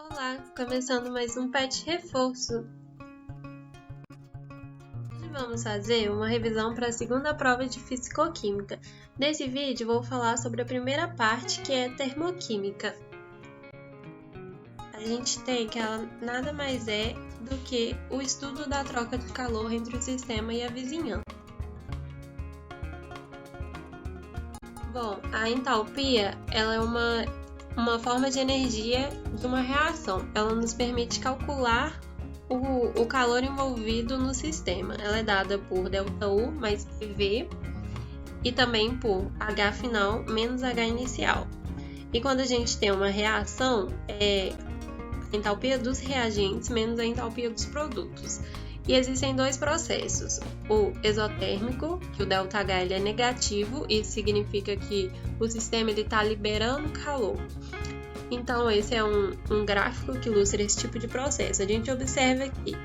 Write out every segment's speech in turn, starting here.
Olá, começando mais um PET Reforço. Hoje vamos fazer uma revisão para a segunda prova de Fisicoquímica. Nesse vídeo vou falar sobre a primeira parte, que é termoquímica. A gente tem que ela nada mais é do que o estudo da troca de calor entre o sistema e a vizinhança. Bom, a entalpia ela é uma forma de energia de uma reação. Ela nos permite calcular o calor envolvido no sistema. Ela é dada por ΔU mais PV e também por H final menos H inicial. E quando a gente tem uma reação, é a entalpia dos reagentes menos a entalpia dos produtos. E existem dois processos, o exotérmico, que o ΔH ele é negativo, isso significa que o sistema está liberando calor. Então, esse é um gráfico que ilustra esse tipo de processo. A gente observa que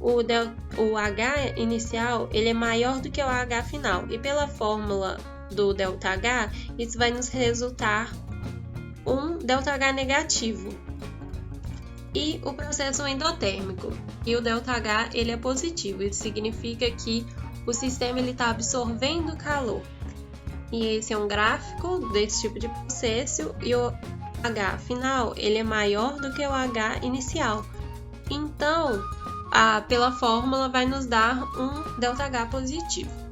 o H inicial ele é maior do que o H final, e pela fórmula do ΔH, isso vai nos resultar um ΔH negativo. E o processo endotérmico, e o ΔH ele é positivo, isso significa que o sistema está absorvendo calor. E esse é um gráfico desse tipo de processo, e o H final ele é maior do que o H inicial. Então, pela fórmula vai nos dar um ΔH positivo.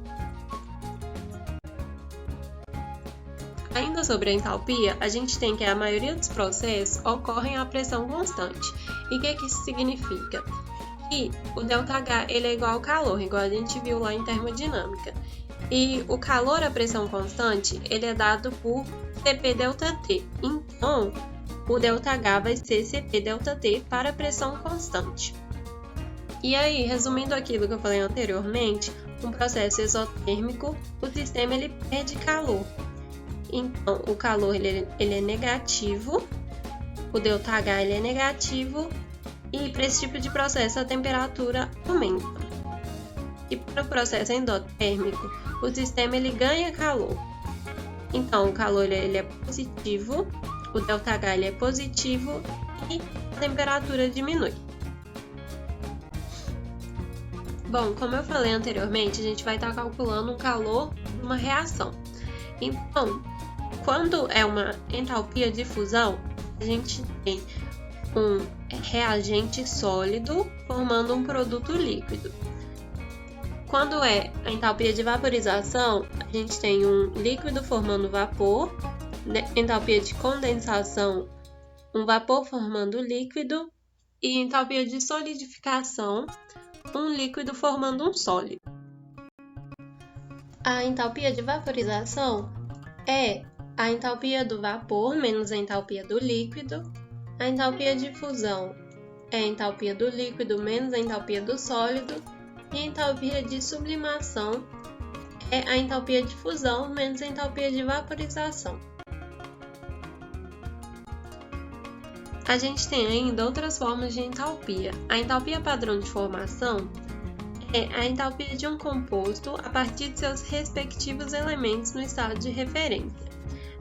Ainda sobre a entalpia, a gente tem que a maioria dos processos ocorrem a pressão constante. E o que isso significa? Que o ΔH ele é igual ao calor, igual a gente viu lá em termodinâmica. E o calor à pressão constante ele é dado por CP∆T. Então, o ΔH vai ser CP∆T para a pressão constante. E aí, resumindo aquilo que eu falei anteriormente, um processo exotérmico, o sistema ele perde calor. Então, o calor ele é negativo, o ΔH ele é negativo, e para esse tipo de processo a temperatura aumenta. E para o processo endotérmico, o sistema ele ganha calor. Então, o calor ele é positivo, o ΔH ele é positivo e a temperatura diminui. Bom, como eu falei anteriormente, a gente vai estar calculando o calor de uma reação. Então, quando é uma entalpia de fusão, a gente tem um reagente sólido formando um produto líquido. Quando é a entalpia de vaporização, a gente tem um líquido formando vapor, entalpia de condensação, um vapor formando líquido, e entalpia de solidificação, um líquido formando um sólido. A entalpia de vaporização é a entalpia do vapor menos a entalpia do líquido. A entalpia de fusão é a entalpia do líquido menos a entalpia do sólido. E a entalpia de sublimação é a entalpia de fusão menos a entalpia de vaporização. A gente tem ainda outras formas de entalpia. A entalpia padrão de formação é a entalpia de um composto a partir de seus respectivos elementos no estado de referência.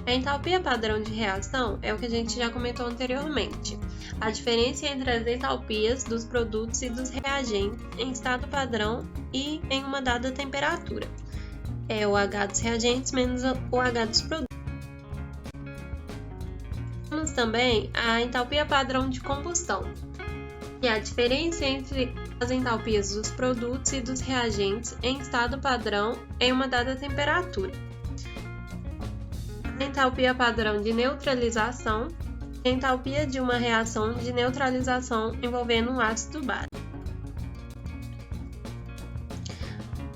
A entalpia padrão de reação é o que a gente já comentou anteriormente. A diferença entre as entalpias dos produtos e dos reagentes em estado padrão e em uma dada temperatura. É o H dos reagentes menos o H dos produtos. Temos também a entalpia padrão de combustão, que é a diferença entre as entalpias dos produtos e dos reagentes em estado padrão em uma dada temperatura. A entalpia padrão de neutralização é a entalpia de uma reação de neutralização envolvendo um ácido básico.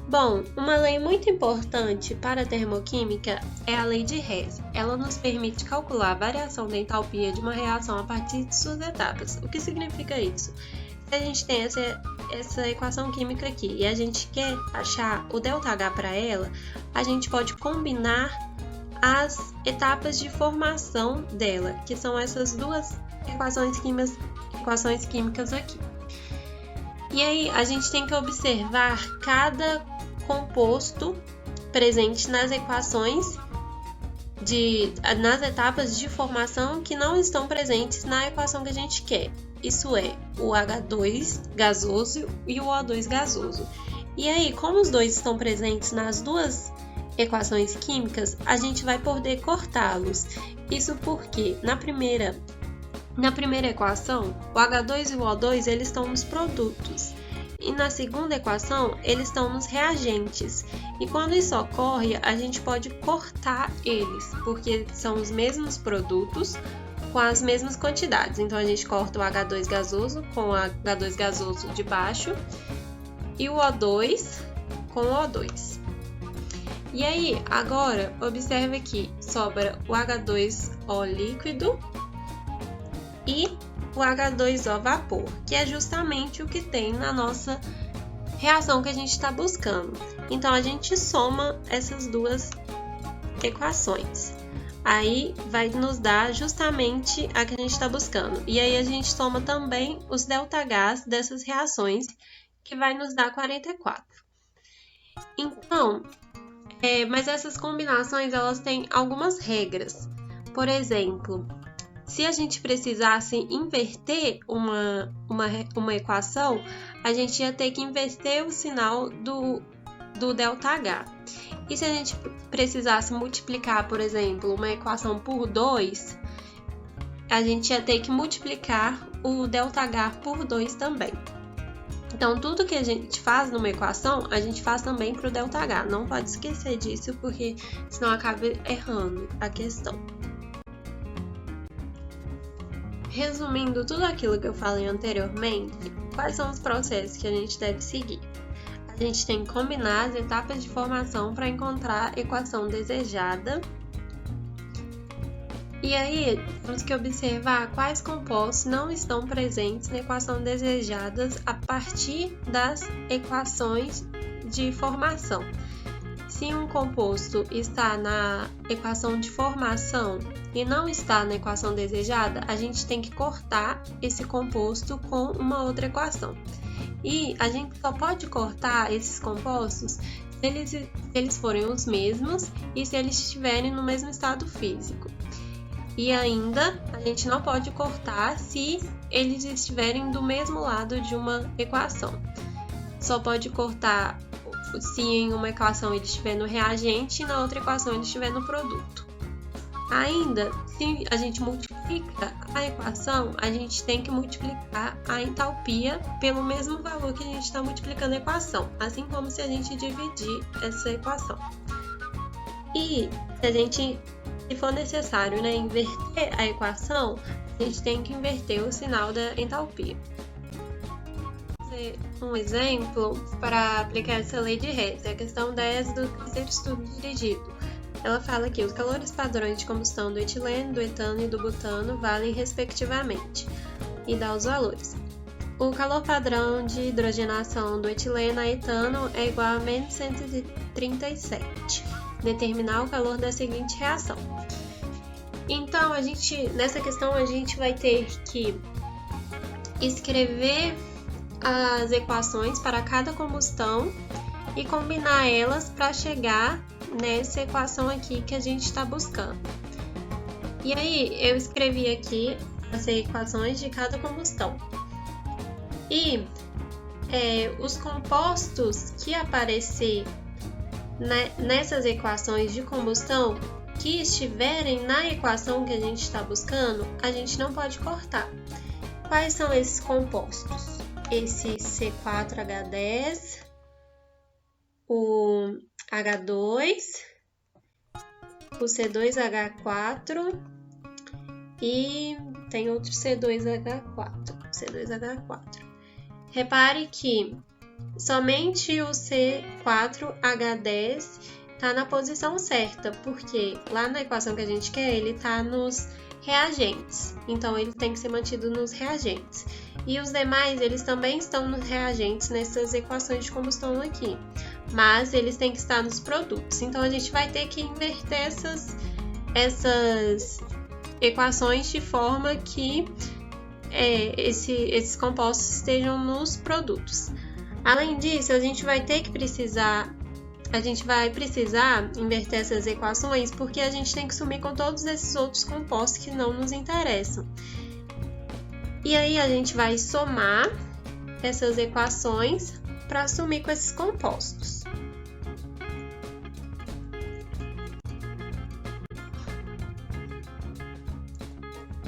Bom, uma lei muito importante para a termoquímica é a lei de Hess. Ela nos permite calcular a variação da entalpia de uma reação a partir de suas etapas. O que significa isso? Se a gente tem essa equação química aqui e a gente quer achar o ΔH para ela, a gente pode combinar as etapas de formação dela, que são essas duas equações químicas aqui. E aí a gente tem que observar cada composto presente nas equações nas etapas de formação que não estão presentes na equação que a gente quer. Isso é, o H2 gasoso e o O2 gasoso. E aí, como os dois estão presentes nas duas equações químicas, a gente vai poder cortá-los. Isso porque na primeira equação, o H2 e o O2 eles estão nos produtos. E na segunda equação, eles estão nos reagentes. E quando isso ocorre, a gente pode cortar eles, porque são os mesmos produtos com as mesmas quantidades. Então, a gente corta o H2 gasoso com o H2 gasoso de baixo e o O2 com o O2. E aí, agora, observe que sobra o H2O líquido e o H2O vapor, que é justamente o que tem na nossa reação que a gente está buscando. Então, a gente soma essas duas equações. Aí, vai nos dar justamente a que a gente está buscando. E aí, a gente soma também os ΔH dessas reações, que vai nos dar 44. Então, mas essas combinações, elas têm algumas regras. Por exemplo, se a gente precisasse inverter uma equação, a gente ia ter que inverter o sinal do ΔH. E se a gente precisasse multiplicar, por exemplo, uma equação por 2, a gente ia ter que multiplicar o ΔH por 2 também. Então, tudo que a gente faz numa equação, a gente faz também para o ΔH. Não pode esquecer disso, porque senão acaba errando a questão. Resumindo tudo aquilo que eu falei anteriormente, quais são os processos que a gente deve seguir? A gente tem que combinar as etapas de formação para encontrar a equação desejada. E aí, temos que observar quais compostos não estão presentes na equação desejada a partir das equações de formação. Se um composto está na equação de formação e não está na equação desejada, a gente tem que cortar esse composto com uma outra equação. E a gente só pode cortar esses compostos se eles forem os mesmos e se eles estiverem no mesmo estado físico. E ainda, a gente não pode cortar se eles estiverem do mesmo lado de uma equação. Só pode cortar se em uma equação ele estiver no reagente e na outra equação ele estiver no produto. Ainda, se a gente multiplica a equação, a gente tem que multiplicar a entalpia pelo mesmo valor que a gente está multiplicando a equação, assim como se a gente dividir essa equação. E se for necessário, inverter a equação, a gente tem que inverter o sinal da entalpia. Vou fazer um exemplo para aplicar essa lei de Hess, a questão 10 do terceiro estudo dirigido. Ela fala que os calores padrões de combustão do etileno, do etano e do butano valem respectivamente, e dá os valores. O calor padrão de hidrogenação do etileno a etano é igual a menos 137. Determinar o calor da seguinte reação. Então, nessa questão, a gente vai ter que escrever as equações para cada combustão e combinar elas para chegar nessa equação aqui que a gente está buscando. E aí, eu escrevi aqui as equações de cada combustão. E os compostos que aparecer nessas equações de combustão que estiverem na equação que a gente está buscando, a gente não pode cortar. Quais são esses compostos? Esse C4H10, o H2, o C2H4 e tem outro C2H4. Repare que somente o C4H10 está na posição certa, porque lá na equação que a gente quer, ele está nos reagentes. Então, ele tem que ser mantido nos reagentes. E os demais, eles também estão nos reagentes nessas equações de combustão aqui. Mas eles têm que estar nos produtos. Então, a gente vai ter que inverter essas equações de forma que esses compostos estejam nos produtos. Além disso, a gente vai ter que precisar a gente vai precisar inverter essas equações porque a gente tem que sumir com todos esses outros compostos que não nos interessam. E aí a gente vai somar essas equações para sumir com esses compostos.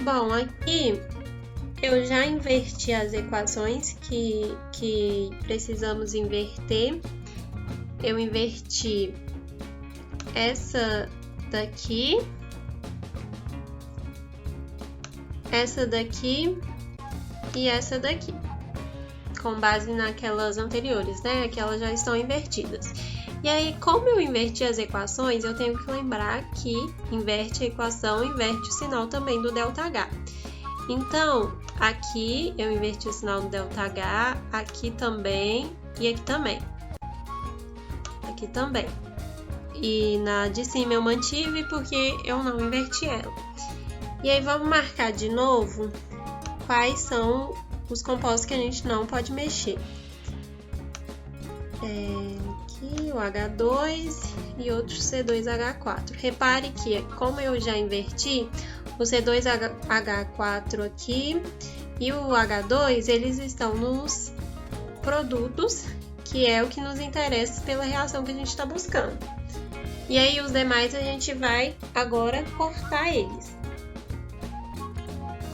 Bom, aqui eu já inverti as equações que precisamos inverter. Eu inverti essa daqui e essa daqui, com base naquelas anteriores, né? Que elas já estão invertidas. E aí, como eu inverti as equações, eu tenho que lembrar que inverte a equação, inverte o sinal também do ΔH. Então, aqui eu inverti o sinal do ΔH, aqui também e aqui também. Aqui também. E na de cima eu mantive porque eu não inverti ela. E aí, vamos marcar de novo quais são os compostos que a gente não pode mexer. Aqui o H2 e outro C2H4. Repare que, como eu já inverti, o C2H4 aqui e o H2, eles estão nos produtos, que é o que nos interessa pela reação que a gente está buscando. E aí, os demais a gente vai agora cortar eles.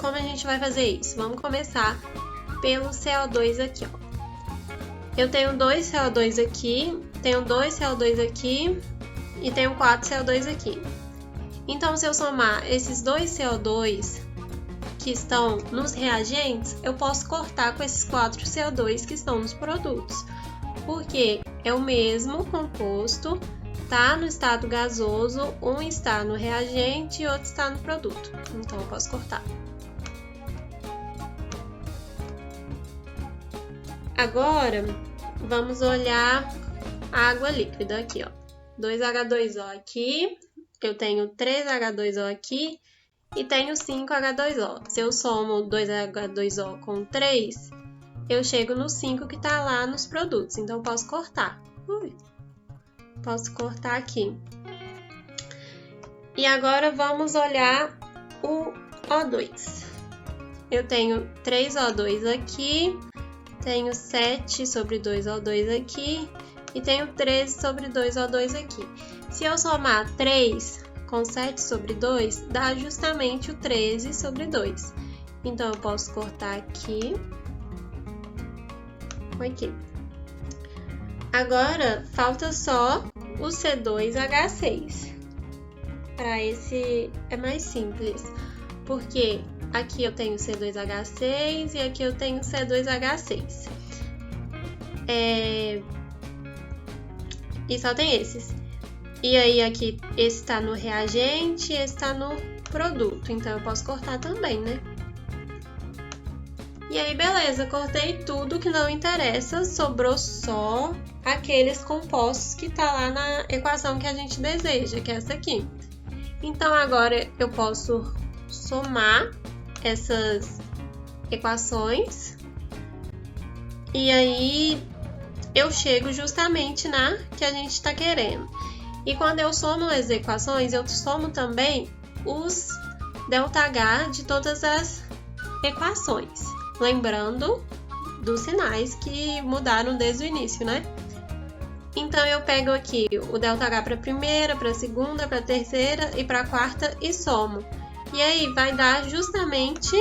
Como a gente vai fazer isso? Vamos começar pelo CO2 aqui, ó. Eu tenho 2 CO2 aqui, tenho 2 CO2 aqui e tenho 4 CO2 aqui. Então, se eu somar esses 2 CO2 que estão nos reagentes, eu posso cortar com esses 4 CO2 que estão nos produtos, porque é o mesmo composto, tá no estado gasoso, um está no reagente e outro está no produto. Então, eu posso cortar. Agora, vamos olhar a água líquida aqui, ó. 2H2O aqui, eu tenho 3H2O aqui e tenho 5H2O. Se eu somo 2H2O com 3, eu chego no 5 que tá lá nos produtos, então eu posso cortar. Posso cortar aqui. E agora vamos olhar o O2. Eu tenho 3O2 aqui, tenho 7 sobre 2O2 aqui e tenho 13 sobre 2O2 aqui. Se eu somar 3 com 7 sobre 2, dá justamente o 13 sobre 2. Então, eu posso cortar aqui. Aqui. Agora, falta só o C2H6. Para esse é mais simples, porque aqui eu tenho C2H6 e aqui eu tenho C2H6. E só tem esses. E aí aqui, esse está no reagente e esse está no produto. Então, eu posso cortar também, né? E aí, beleza, cortei tudo que não interessa, sobrou só aqueles compostos que tá lá na equação que a gente deseja, que é essa aqui. Então, agora eu posso somar essas equações e aí eu chego justamente na que a gente está querendo. E quando eu somo as equações, eu somo também os ΔH de todas as equações, lembrando dos sinais que mudaram desde o início, né? Então, eu pego aqui o ΔH para a primeira, para a segunda, para a terceira e para a quarta e somo. E aí, vai dar justamente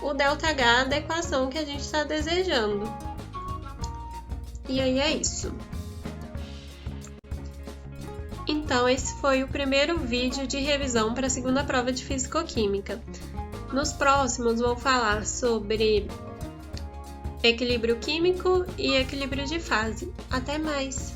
o ΔH da equação que a gente está desejando. E aí, é isso. Então, esse foi o primeiro vídeo de revisão para a segunda prova de Físico-Química. Nos próximos, vou falar sobre equilíbrio químico e equilíbrio de fase. Até mais!